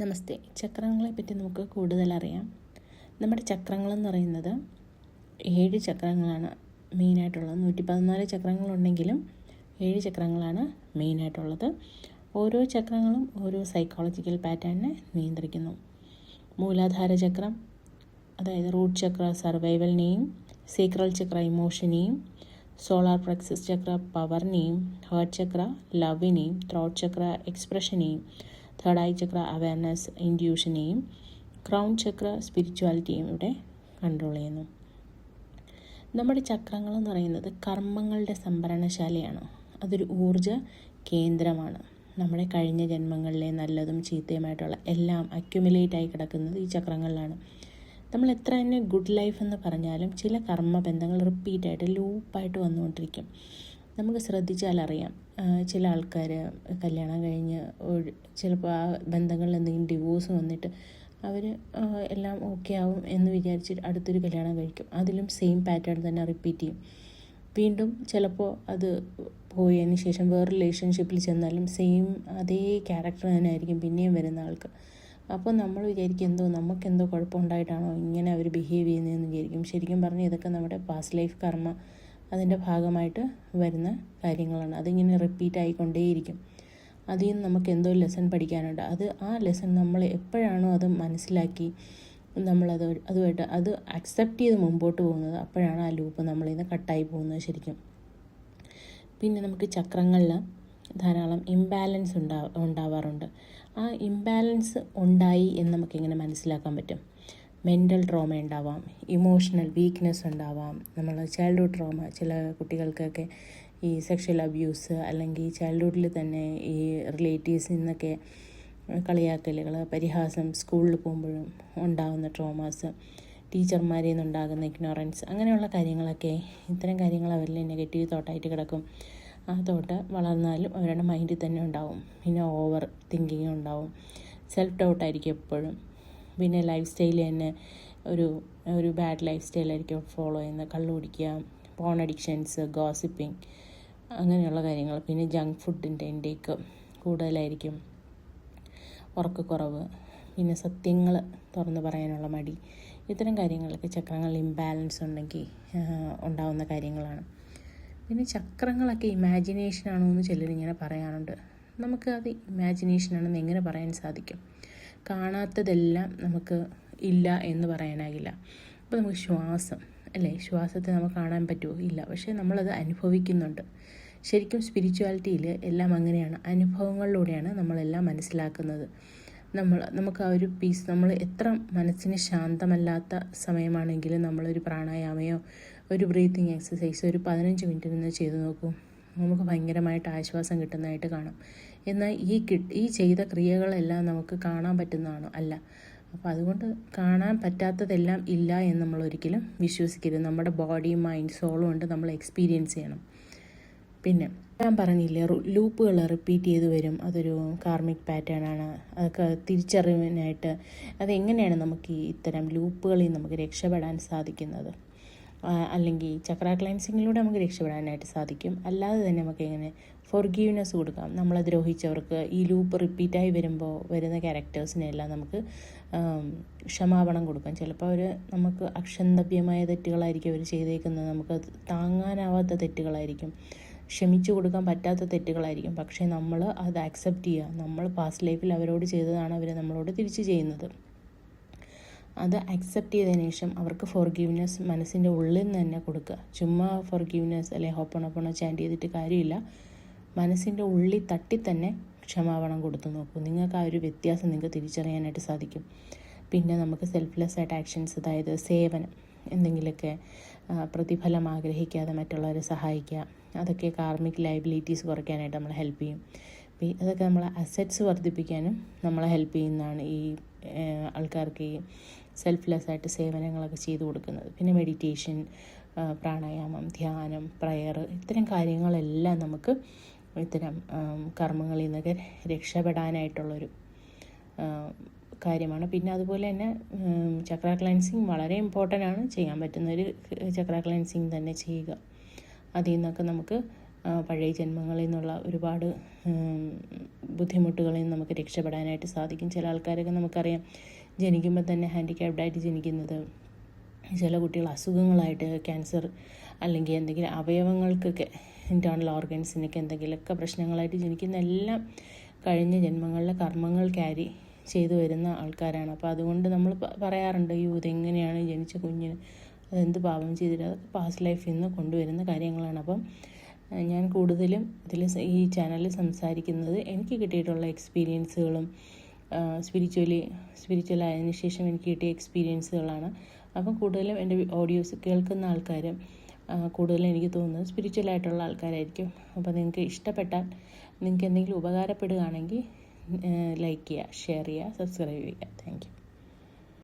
നമസ്തേ. ചക്രങ്ങളെ പറ്റി നമുക്ക് കൂടുതൽ അറിയാം. നമ്മുടെ ചക്രങ്ങളെന്ന് പറയുന്നത് 7 ചക്രങ്ങളാണ് മെയിനായിട്ടുള്ളത്. 114 ചക്രങ്ങളുണ്ടെങ്കിലും 7 ചക്രങ്ങളാണ് മെയിനായിട്ടുള്ളത്. ഓരോ ചക്രങ്ങളും ഓരോ സൈക്കോളജിക്കൽ പാറ്റേണിനെ നിയന്ത്രിക്കുന്നു. മൂലാധാര ചക്രം, അതായത് റൂട്ട് ചക്ര സർവൈവലിനെയും, സേക്രൽ ചക്ര ഇമോഷനെയും, സോളാർ പ്ലക്സസ് ചക്ര പവറിനെയും, ഹാർട്ട് ചക്ര ലവിനെയും, ത്രോട്ട് ചക്ര എക്സ്പ്രഷനെയും, തേർഡ് ഐ ചക്ര അവയർനെസ് ഇൻഡ്യൂഷനെയും, ക്രൗൺ ചക്ര സ്പിരിച്വാലിറ്റിയും ഇവിടെ കൺട്രോൾ ചെയ്യുന്നു. നമ്മുടെ ചക്രങ്ങൾ എന്ന് പറയുന്നത് കർമ്മങ്ങളുടെ സംഭരണശാലയാണ്. അതൊരു ഊർജ കേന്ദ്രമാണ്. നമ്മുടെ കഴിഞ്ഞ ജന്മങ്ങളിലെ നല്ലതും ചീത്തയുമായിട്ടുള്ള എല്ലാം അക്യുമുലേറ്റായി കിടക്കുന്നത് ഈ ചക്രങ്ങളിലാണ്. നമ്മൾ എത്ര തന്നെ ഗുഡ് ലൈഫ് എന്ന് പറഞ്ഞാലും ചില കർമ്മബന്ധങ്ങൾ റിപ്പീറ്റായിട്ട് ലൂപ്പായിട്ട് വന്നുകൊണ്ടിരിക്കും. നമുക്ക് ശ്രദ്ധിച്ചാൽ അറിയാം, ചില ആൾക്കാർ കല്യാണം കഴിഞ്ഞ് ചിലപ്പോൾ ആ ബന്ധങ്ങളിൽ എന്തെങ്കിലും ഡിവോഴ്സ് വന്നിട്ട് അവർ എല്ലാം ഓക്കെ ആവും എന്ന് വിചാരിച്ചിട്ട് അടുത്തൊരു കല്യാണം കഴിക്കും. അതിലും സെയിം പാറ്റേൺ തന്നെ റിപ്പീറ്റ് ചെയ്യും. വീണ്ടും ചിലപ്പോൾ അത് പോയതിന് ശേഷം വേറെ റിലേഷൻഷിപ്പിൽ ചെന്നാലും സെയിം അതേ ക്യാരക്ടർ തന്നെ ആയിരിക്കും പിന്നെയും വരുന്ന ആൾക്ക്. അപ്പോൾ നമ്മൾ വിചാരിക്കും നമുക്കെന്തോ കുഴപ്പമുണ്ടായിട്ടാണോ ഇങ്ങനെ അവർ ബിഹേവ് ചെയ്യുന്നതെന്ന് വിചാരിക്കും. ശരിക്കും പറഞ്ഞാൽ ഇതൊക്കെ നമ്മുടെ പാസ്റ്റ് ലൈഫ് കർമ്മ അതിൻ്റെ ഭാഗമായിട്ട് വരുന്ന കാര്യങ്ങളാണ്. അതിങ്ങനെ റിപ്പീറ്റ് ആയിക്കൊണ്ടേയിരിക്കും. അതിൽ നിന്ന് നമുക്ക് എന്തോ ലെസൺ പഠിക്കാനുണ്ട്. ആ ലെസൺ നമ്മൾ എപ്പോഴാണോ അത് മനസ്സിലാക്കി അതുമായിട്ട് അത് അക്സെപ്റ്റ് ചെയ്ത് മുമ്പോട്ട് പോകുന്നത്, അപ്പോഴാണ് ആ ലൂപ്പ് നമ്മളിൽ നിന്ന് കട്ടായി പോകുന്നത് ശരിക്കും. പിന്നെ നമുക്ക് ചക്രങ്ങളിൽ ധാരാളം ഇംബാലൻസ് ഉണ്ടാവാറുണ്ട്. ആ ഇംബാലൻസ് ഉണ്ടായി എന്ന് നമുക്കെങ്ങനെ മനസ്സിലാക്കാൻ പറ്റും? മെൻ്റൽ ട്രോമ ഉണ്ടാവാം, ഇമോഷണൽ വീക്ക്നെസ് ഉണ്ടാവാം, നമ്മൾ ചൈൽഡ്ഹുഡ് ട്രോമ, ചില കുട്ടികൾക്കൊക്കെ ഈ സെക്ഷൽ അബ്യൂസ് അല്ലെങ്കിൽ ചൈൽഡ്ഹുഡിൽ തന്നെ ഈ റിലേറ്റീവ്സിൽ നിന്നൊക്കെ കളിയാക്കലുകൾ, പരിഹാസം, സ്കൂളിൽ പോകുമ്പോഴും ഉണ്ടാകുന്ന ട്രോമാസ്, ടീച്ചർമാരിൽ നിന്നുണ്ടാകുന്ന ഇഗ്നോറൻസ്, അങ്ങനെയുള്ള കാര്യങ്ങളൊക്കെ, ഇത്തരം കാര്യങ്ങൾ അവരിൽ നെഗറ്റീവ് തോട്ടായിട്ട് കിടക്കും. ആ തോട്ട് വളർന്നാലും അവരുടെ മൈൻഡിൽ തന്നെ ഉണ്ടാവും. പിന്നെ ഓവർ തിങ്കിങ് ഉണ്ടാവും, സെൽഫ് ഡൗട്ടായിരിക്കും എപ്പോഴും. പിന്നെ ലൈഫ് സ്റ്റൈൽ തന്നെ ഒരു ബാഡ് ലൈഫ് സ്റ്റൈലായിരിക്കും ഫോളോ ചെയ്യുന്നത്. കള്ളു കുടിക്കുക, പോൺ അഡിക്ഷൻസ്, ഗോസിപ്പിംഗ്, അങ്ങനെയുള്ള കാര്യങ്ങൾ. പിന്നെ ജങ്ക് ഫുഡിൻ്റെ ഇൻടേക്ക് കൂടുതലായിരിക്കും, ഉറക്കക്കുറവ്, പിന്നെ സത്യങ്ങൾ തുറന്നു പറയാനുള്ള മടി. ഇത്തരം കാര്യങ്ങളൊക്കെ ചക്രങ്ങളിൽ ഇംബാലൻസ് ഉണ്ടെങ്കിൽ ഉണ്ടാവുന്ന കാര്യങ്ങളാണ്. പിന്നെ ചക്രങ്ങളൊക്കെ ഇമാജിനേഷനാണോ എന്ന് ചിലരിങ്ങനെ പറയാറുണ്ട്. നമുക്കത് ഇമാജിനേഷനാണെന്ന് എങ്ങനെ പറയാൻ സാധിക്കും? കാണാത്തതെല്ലാം നമുക്ക് ഇല്ല എന്ന് പറയാനാകില്ല. ഇപ്പോൾ നമുക്ക് ശ്വാസം അല്ലേ, ശ്വാസത്തെ നമുക്ക് കാണാൻ പറ്റുമോ? ഇല്ല. പക്ഷേ നമ്മളത് അനുഭവിക്കുന്നുണ്ട്. ശരിക്കും സ്പിരിച്വാലിറ്റിയിൽ എല്ലാം അങ്ങനെയാണ്. അനുഭവങ്ങളിലൂടെയാണ് നമ്മളെല്ലാം മനസ്സിലാക്കുന്നത്. നമുക്ക് ആ ഒരു പീസ്, നമ്മൾ എത്ര മനസ്സിന് ശാന്തമല്ലാത്ത സമയമാണെങ്കിലും നമ്മളൊരു പ്രാണായാമയോ ഒരു ബ്രീത്തിങ് എക്സസൈസ് ഒരു 15 മിനിറ്റ് നിന്ന് ചെയ്ത് നോക്കൂ. നമുക്ക് ഭയങ്കരമായിട്ട് ആശ്വാസം കിട്ടുന്നതായിട്ട് കാണാം. എന്നാൽ ഈ ചെയ്ത ക്രിയകളെല്ലാം നമുക്ക് കാണാൻ പറ്റുന്നതാണോ? അല്ല. അപ്പോൾ അതുകൊണ്ട് കാണാൻ പറ്റാത്തതെല്ലാം ഇല്ല എന്ന് നമ്മൾ ഒരിക്കലും വിശ്വസിക്കരുത്. നമ്മുടെ ബോഡിയും മൈൻഡ് സോളും കൊണ്ട് നമ്മൾ എക്സ്പീരിയൻസ് ചെയ്യണം. പിന്നെ ഞാൻ പറഞ്ഞില്ലേ, ലൂപ്പുകൾ റിപ്പീറ്റ് ചെയ്ത് വരും. അതൊരു കാർമിക് പാറ്റേൺ ആണ്. അതൊക്കെ തിരിച്ചറിവിനായിട്ട് അതെങ്ങനെയാണ് നമുക്ക് ഇത്തരം ലൂപ്പുകളിൽ നമുക്ക് രക്ഷപ്പെടാൻ സാധിക്കുന്നത്? അല്ലെങ്കിൽ ചക്ര ക്ലൻസിങ്ങിലൂടെ നമുക്ക് രക്ഷപ്പെടാനായിട്ട് സാധിക്കും. അല്ലാതെ തന്നെ നമുക്ക് എങ്ങനെ ഫോർഗീവ്നെസ് കൊടുക്കാം? നമ്മളെ ദ്രോഹിച്ചവർക്ക് ഈ ലൂപ്പ് റിപ്പീറ്റായി വരുമ്പോൾ വരുന്ന ക്യാരക്ടേഴ്സിനെല്ലാം നമുക്ക് ക്ഷമാപണം കൊടുക്കാം. ചിലപ്പോൾ നമുക്ക് അക്ഷന്തവ്യമായ തെറ്റുകളായിരിക്കും അവർ ചെയ്തേക്കുന്നത്. നമുക്ക് താങ്ങാനാവാത്ത തെറ്റുകളായിരിക്കും, ക്ഷമിച്ചു കൊടുക്കാൻ പറ്റാത്ത തെറ്റുകളായിരിക്കും. പക്ഷേ നമ്മൾ അത് അക്സെപ്റ്റ് ചെയ്യുക. നമ്മൾ പാസ്റ്റ് ലൈഫിൽ അവരോട് ചെയ്തതാണ് അവർ നമ്മളോട് തിരിച്ച് ചെയ്യുന്നത്. അത് അക്സെപ്റ്റ് ചെയ്തതിന് ശേഷം അവർക്ക് ഫോർഗീവ്നെസ് മനസ്സിൻ്റെ ഉള്ളിൽ നിന്ന് തന്നെ കൊടുക്കുക. ചുമ്മാ ഫോർഗീവ്നെസ് അല്ലെങ്കിൽ ഹോപ്പണോപ്പണോ ചാൻറ്റ് ചെയ്തിട്ട് കാര്യമില്ല. മനസ്സിൻ്റെ ഉള്ളിൽ തട്ടി തന്നെ ക്ഷമാപണം കൊടുത്തു നോക്കൂ. നിങ്ങൾക്ക് ആ ഒരു വ്യത്യാസം നിങ്ങൾക്ക് തിരിച്ചറിയാനായിട്ട് സാധിക്കും. പിന്നെ നമുക്ക് സെൽഫ്ലെസ് ആയിട്ട് ആക്ഷൻസ്, അതായത് സേവനം, എന്തെങ്കിലുമൊക്കെ പ്രതിഫലം ആഗ്രഹിക്കാതെ മറ്റുള്ളവരെ സഹായിക്കുക, അതൊക്കെ കാർമിക് ലയബിലിറ്റീസ് കുറയ്ക്കാനായിട്ട് നമ്മളെ ഹെൽപ്പ് ചെയ്യും. അതൊക്കെ നമ്മളെ അസറ്റ്സ് വർദ്ധിപ്പിക്കാനും നമ്മളെ ഹെൽപ്പ് ചെയ്യുന്നതാണ് ഈ ആൾക്കാർക്ക് ഈ സെൽഫ്ലെസ് ആയിട്ട് സേവനങ്ങളൊക്കെ ചെയ്തു കൊടുക്കുന്നത്. പിന്നെ മെഡിറ്റേഷൻ, പ്രാണായാമം, ധ്യാനം, പ്രയർ, ഇത്തരം കാര്യങ്ങളെല്ലാം നമുക്ക് ഇത്തരം കർമ്മങ്ങളിൽ നിന്നൊക്കെ രക്ഷപ്പെടാനായിട്ടുള്ളൊരു കാര്യമാണ്. പിന്നെ അതുപോലെ തന്നെ ചക്ര ക്ലൻസിങ് വളരെ ഇമ്പോർട്ടൻ്റ് ആണ്. ചെയ്യാൻ പറ്റുന്നൊരു ചക്ര ക്ലൻസിങ് തന്നെ ചെയ്യുക. അതിൽ നിന്നൊക്കെ നമുക്ക് പഴയ ജന്മങ്ങളിൽ നിന്നുള്ള ഒരുപാട് ബുദ്ധിമുട്ടുകളിൽ നിന്ന് നമുക്ക് രക്ഷപ്പെടാനായിട്ട് സാധിക്കും. ചില ആൾക്കാരൊക്കെ നമുക്കറിയാം ജനിക്കുമ്പോൾ തന്നെ ഹാൻഡിക്യാപ്ഡായിട്ട് ജനിക്കുന്നത്, ചില കുട്ടികൾ അസുഖങ്ങളായിട്ട് ക്യാൻസർ അല്ലെങ്കിൽ എന്തെങ്കിലും അവയവങ്ങൾക്കൊക്കെ ഇൻറ്റേർണൽ ഓർഗൻസിനൊക്കെ എന്തെങ്കിലുമൊക്കെ പ്രശ്നങ്ങളായിട്ട് ജനിക്കുന്ന എല്ലാം കഴിഞ്ഞ ജന്മങ്ങളിലെ കർമ്മങ്ങൾ ക്യാരി ചെയ്തു വരുന്ന ആൾക്കാരാണ്. അപ്പോൾ അതുകൊണ്ട് നമ്മൾ പറയാറുണ്ട്, ഇതെങ്ങനെയാണ് ജനിച്ച കുഞ്ഞിന് അതെന്ത് പാപം ചെയ്തിട്ട്, അതൊക്കെ പാസ്റ്റ് ലൈഫിൽ നിന്ന് കൊണ്ടുവരുന്ന കാര്യങ്ങളാണ്. അപ്പം ഞാൻ കൂടുതലും ഈ ചാനലിൽ സംസാരിക്കുന്നത് എനിക്ക് കിട്ടിയിട്ടുള്ള എക്സ്പീരിയൻസുകളും സ്പിരിച്വലായതിനു ശേഷം എനിക്ക് കിട്ടിയ എക്സ്പീരിയൻസുകളാണ്. അപ്പം കൂടുതലും എൻ്റെ ഓഡിയോസ് കേൾക്കുന്ന ആൾക്കാർ കൂടുതലും എനിക്ക് തോന്നുന്നത് സ്പിരിച്വലായിട്ടുള്ള ആൾക്കാരായിരിക്കും. അപ്പോൾ നിങ്ങൾക്ക് ഇഷ്ടപ്പെട്ടാൽ, നിങ്ങൾക്ക് എന്തെങ്കിലും ഉപകാരപ്പെടുകയാണെങ്കിൽ ലൈക്ക് ചെയ്യുക, ഷെയർ ചെയ്യുക, സബ്സ്ക്രൈബ് ചെയ്യുക. Thank you.